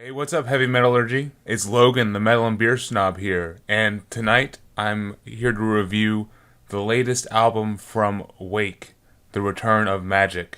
Hey, what's up, Heavy Metallurgy? It's Logan, the Metal and Beer Snob here, and tonight I'm here to review the latest album from Rwake, The Return of Magik.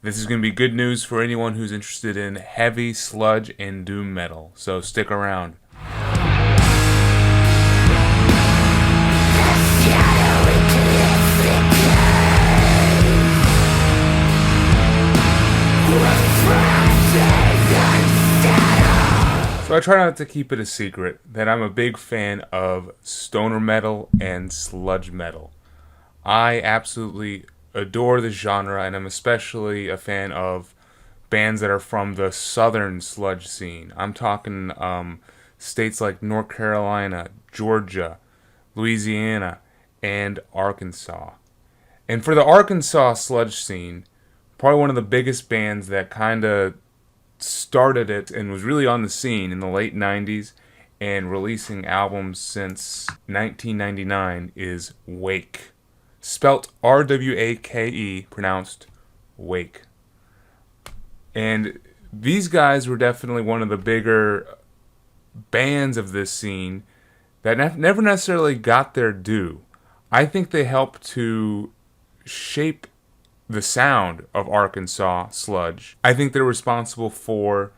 This is going to be good news for anyone who's interested in heavy sludge and doom metal, so stick around. So I try not to keep it a secret that I'm a big fan of stoner metal and sludge metal. I absolutely adore the genre, and I'm especially a fan of bands that are from the southern sludge scene. I'm talking states like North Carolina, Georgia, Louisiana, and Arkansas. And for the Arkansas sludge scene, probably one of the biggest bands that kind of started it and was really on the scene in the late 90s and releasing albums since 1999 is Rwake. Spelt R-W-A-K-E, pronounced Wake. And these guys were definitely one of the bigger bands of this scene that never necessarily got their due. I think they helped to shape the sound of Arkansas sludge. I think they're responsible for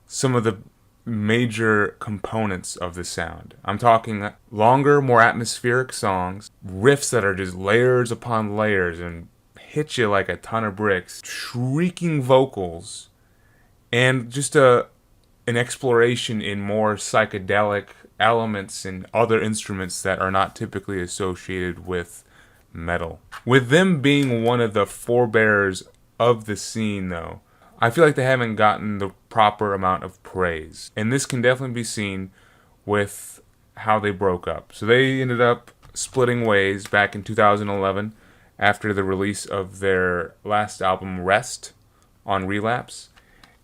some of the major components of the sound. I'm talking longer, more atmospheric songs, riffs that are just layers upon layers and hit you like a ton of bricks, shrieking vocals, and just an exploration in more psychedelic elements and other instruments that are not typically associated with metal. With them being one of the forebears of the scene, though, I feel like they haven't gotten the proper amount of praise. And this can definitely be seen with how they broke up. So they ended up splitting ways back in 2011 after the release of their last album, Rest, on Relapse.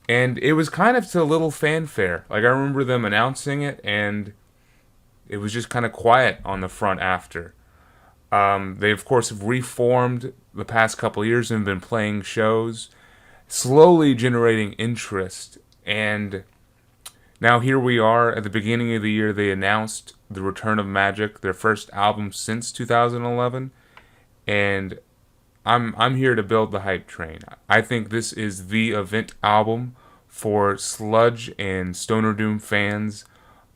And it was kind of to a little fanfare. Like, I remember them announcing it, and it was just kind of quiet on the front after. They, of course, have reformed the past couple years and have been playing shows, slowly generating interest. And now here we are at the beginning of the year. They announced The Return of Magik, their first album since 2011. And I'm here to build the hype train. I think this is the event album for sludge and stoner doom fans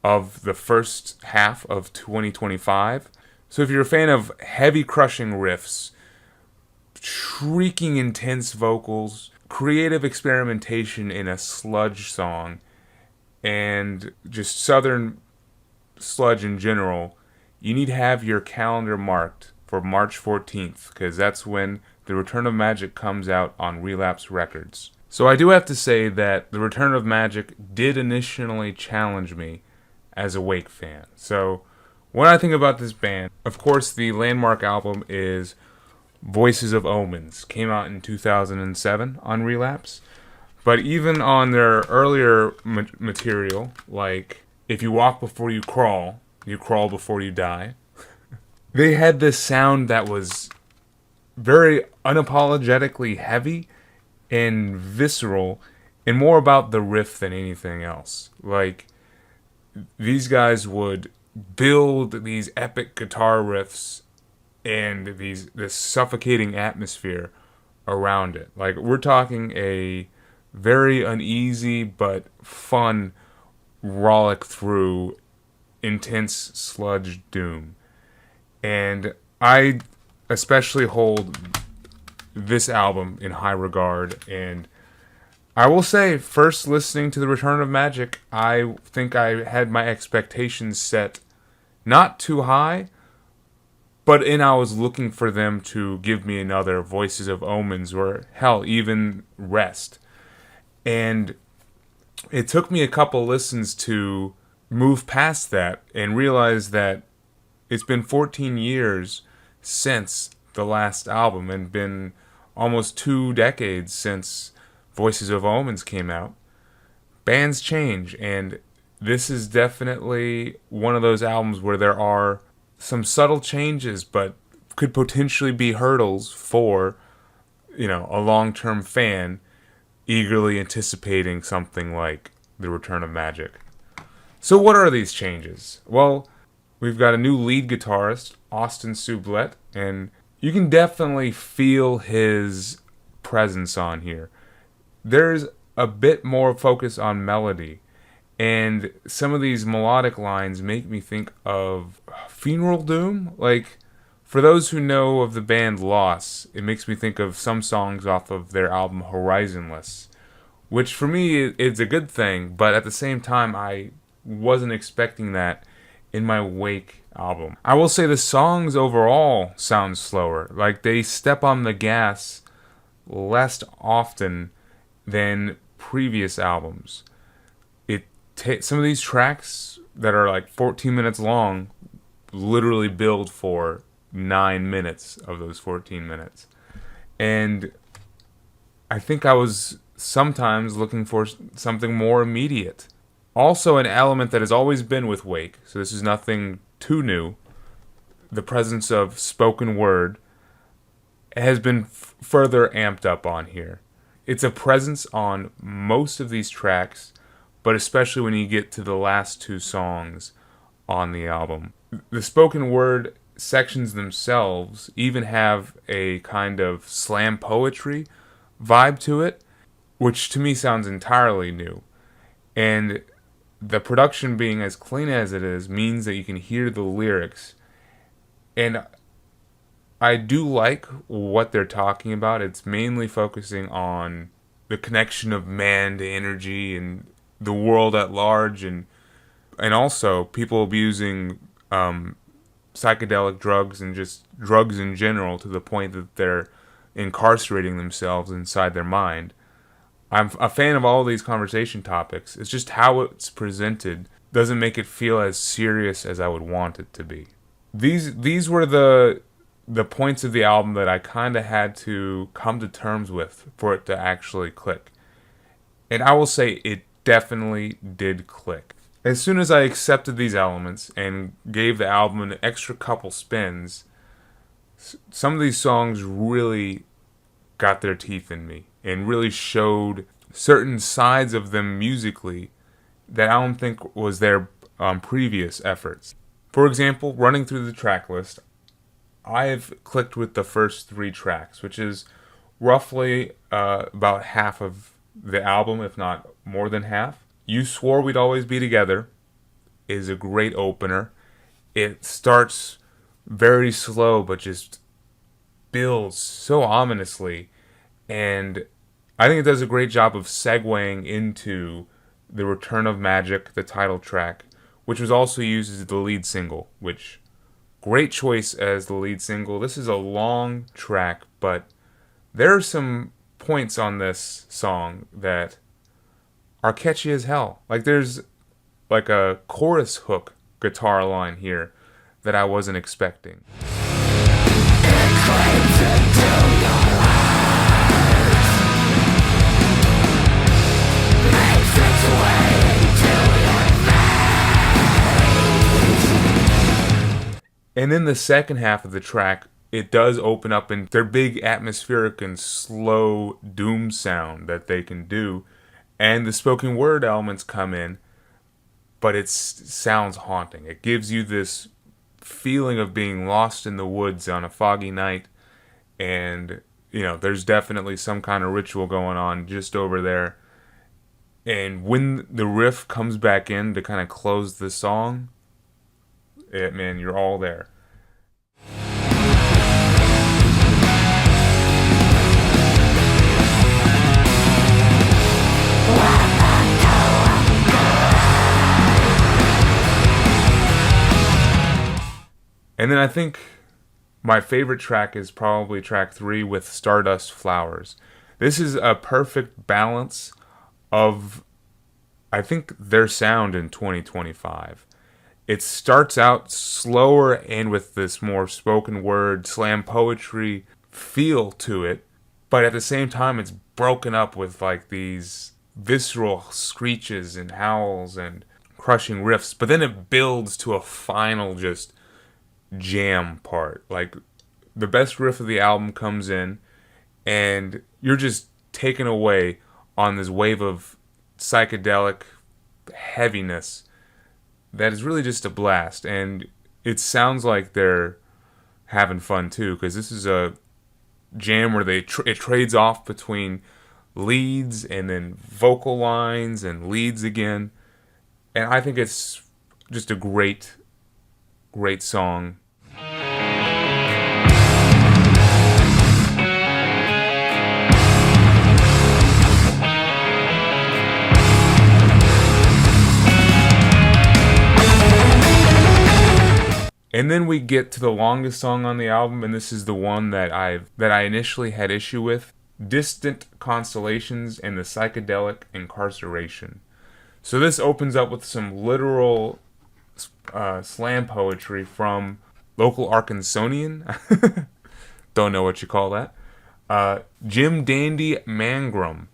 of the first half of 2025. So if you're a fan of heavy crushing riffs, shrieking intense vocals, creative experimentation in a sludge song, and just southern sludge in general, you need to have your calendar marked for March 14th, because that's when The Return of Magik comes out on Relapse Records. So I do have to say that The Return of Magik did initially challenge me as a Rwake fan. So when I think about this band, of course, the landmark album is Voices of Omens. Came out in 2007 on Relapse. But even on their earlier material, like If You Walk Before You Crawl Before You Die, they had this sound that was very unapologetically heavy and visceral and more about the riff than anything else. Like, these guys would build these epic guitar riffs and this suffocating atmosphere around it. Like, we're talking a very uneasy but fun rollick through intense sludge doom. And I especially hold this album in high regard, and I will say, first listening to The Return of Magik, I think I had my expectations set not too high, but I was looking for them to give me another Voices of Omens, or hell, even Rest. And it took me a couple listens to move past that and realize that it's been 14 years since the last album and been almost 2 decades since Voices of Omens came out. Bands change, and this is definitely one of those albums where there are some subtle changes, but could potentially be hurdles for, a long-term fan eagerly anticipating something like The Return of Magik. So what are these changes? Well, we've got a new lead guitarist, Austin Sublette, and you can definitely feel his presence on here. There's a bit more focus on melody, and some of these melodic lines make me think of Funeral Doom. Like, for those who know of the band Loss, it makes me think of some songs off of their album Horizonless, which for me is a good thing, but at the same time I wasn't expecting that in my Wake album. I will say the songs overall sound slower. Like, they step on the gas less often than previous albums. Some of these tracks that are like 14 minutes long literally build for 9 minutes of those 14 minutes. And I think I was sometimes looking for something more immediate. Also, an element that has always been with Wake, so this is nothing too new, the presence of spoken word has been further amped up on here. It's a presence on most of these tracks, but especially when you get to the last two songs on the album. The spoken word sections themselves even have a kind of slam poetry vibe to it, which to me sounds entirely new. And the production being as clean as it is means that you can hear the lyrics. And I do like what they're talking about. It's mainly focusing on the connection of man to energy and the world at large, and also people abusing psychedelic drugs and just drugs in general to the point that they're incarcerating themselves inside their mind. I'm a fan of all of these conversation topics. It's just how it's presented doesn't make it feel as serious as I would want it to be. These were the points of the album that I kind of had to come to terms with for it to actually click. And I will say it definitely did click. As soon as I accepted these elements and gave the album an extra couple spins, some of these songs really got their teeth in me and really showed certain sides of them musically that I don't think was their previous efforts. For example, running through the track list, I've clicked with the first 3 tracks, which is roughly about half of the album, if not more than half. You Swore We'd Always Be Together is a great opener. It starts very slow, but just builds so ominously. And I think it does a great job of segueing into The Return of Magik, the title track, which was also used as the lead single, which, great choice as the lead single. This is a long track, but there are some points on this song that are catchy as hell. Like, there's like a chorus hook guitar line here that I wasn't expecting. And then the second half of the track, it does open up in their big atmospheric and slow doom sound that they can do. And the spoken word elements come in, but it sounds haunting. It gives you this feeling of being lost in the woods on a foggy night. And, there's definitely some kind of ritual going on just over there. And when the riff comes back in to kind of close the song, man, you're all there. And then I think my favorite track is probably track 3 with Stardust Flowers. This is a perfect balance of, I think, their sound in 2025. It starts out slower and with this more spoken word, slam poetry feel to it, but at the same time it's broken up with like these visceral screeches and howls and crushing riffs, but then it builds to a final just jam part. Like, the best riff of the album comes in and you're just taken away on this wave of psychedelic heaviness that is really just a blast. And it sounds like they're having fun too, because this is a jam where it trades off between leads and then vocal lines and leads again. And I think it's just a great song. And then we get to the longest song on the album, and this is the one that I initially had issue with: Distant Constellations and the Psychedelic Incarceration. So this opens up with some literal slam poetry from local Arkansonian. Don't know what you call that. Jim Dandy Mangrum.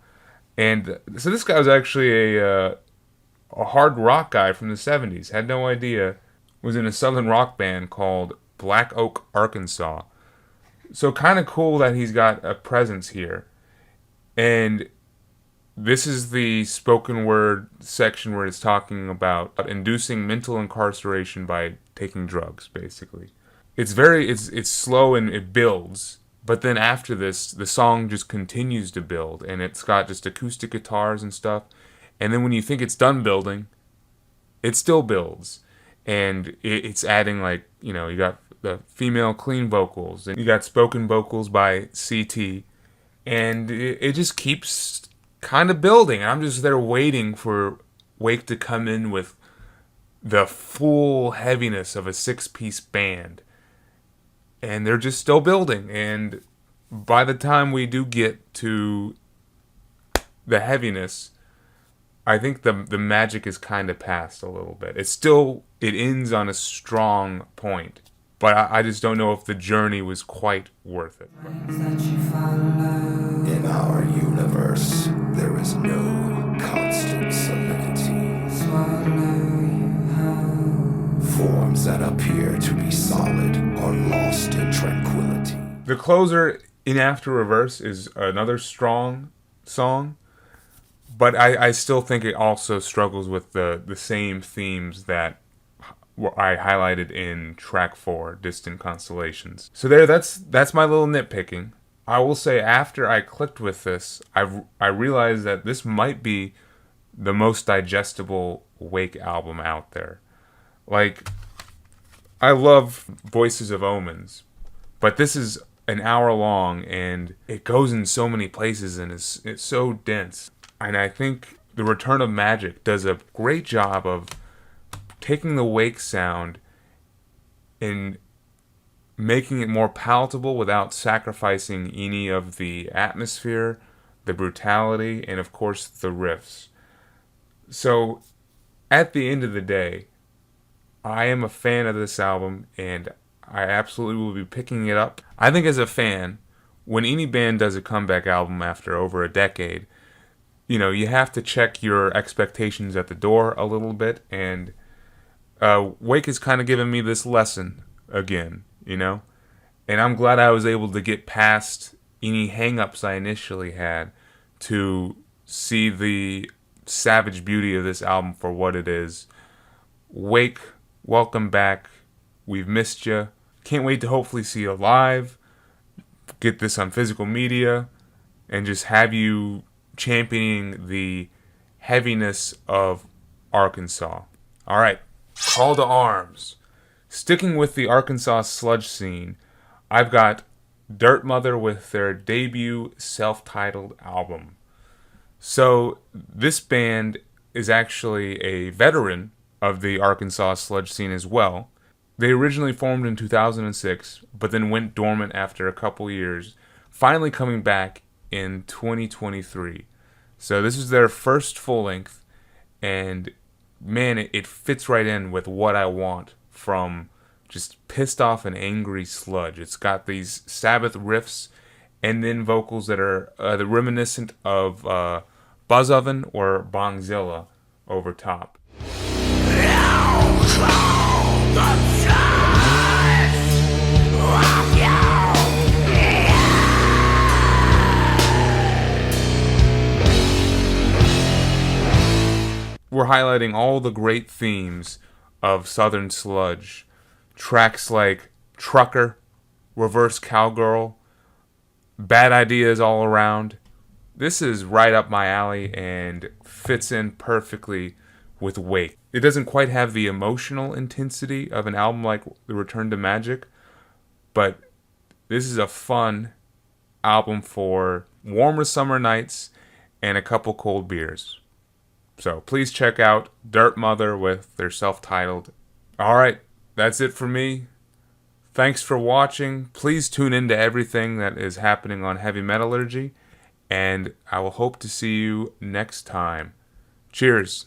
And so this guy was actually a hard rock guy from the 70s. Had no idea. Was in a southern rock band called Black Oak, Arkansas. So kind of cool that he's got a presence here. And this is the spoken word section where it's talking about inducing mental incarceration by taking drugs, basically. It's slow and it builds. But then after this, the song just continues to build. And it's got just acoustic guitars and stuff. And then when you think it's done building, it still builds. And it's adding, like, you know, you got the female clean vocals, and you got spoken vocals by CT, and it just keeps kind of building. And I'm just there waiting for Wake to come in with the full heaviness of a 6-piece band. And they're just still building. And by the time we do get to the heaviness, I think the magic is kind of past a little bit. It ends on a strong point, but I just don't know if the journey was quite worth it. In our universe, there is no constant solidity. Forms that appear to be solid are lost in tranquility. The closer, In After Reverse, is another strong song. But I still think it also struggles with the same themes that I highlighted in track 4, Distant Constellations. So that's my little nitpicking. I will say after I clicked with this, I realized that this might be the most digestible Wake album out there. Like, I love Voices of Omens, but this is an hour long and it goes in so many places and it's so dense. And I think the Return of Magik does a great job of taking the Wake sound and making it more palatable without sacrificing any of the atmosphere, the brutality, and of course the riffs. So at the end of the day, I am a fan of this album and I absolutely will be picking it up. I think as a fan, when any band does a comeback album after over a decade, you know, you have to check your expectations at the door a little bit, and Wake has kind of given me this lesson again, you know? And I'm glad I was able to get past any hang-ups I initially had to see the savage beauty of this album for what it is. Wake, welcome back. We've missed you. Can't wait to hopefully see you live, get this on physical media, and just have you championing the heaviness of Arkansas. All right, call to arms. Sticking with the Arkansas sludge scene, I've got Dirtmother with their debut self-titled album. So this band is actually a veteran of the Arkansas sludge scene as well. They originally formed in 2006, but then went dormant after a couple years, finally coming back in 2023. So this is their first full length, and man, it fits right in with what I want from just pissed off and angry sludge. It's got these Sabbath riffs and then vocals that are reminiscent of Buzz Oven or Bongzilla over top. we're highlighting all the great themes of Southern sludge. Tracks like Trucker, Reverse Cowgirl, Bad Ideas All Around. This is right up my alley and fits in perfectly with Wake. It doesn't quite have the emotional intensity of an album like The Return to Magik, but this is a fun album for warmer summer nights and a couple cold beers. So please check out Dirtmother with their self-titled. Alright, that's it for me. Thanks for watching. Please tune into everything that is happening on Heavy Metallurgy, and I will hope to see you next time. Cheers.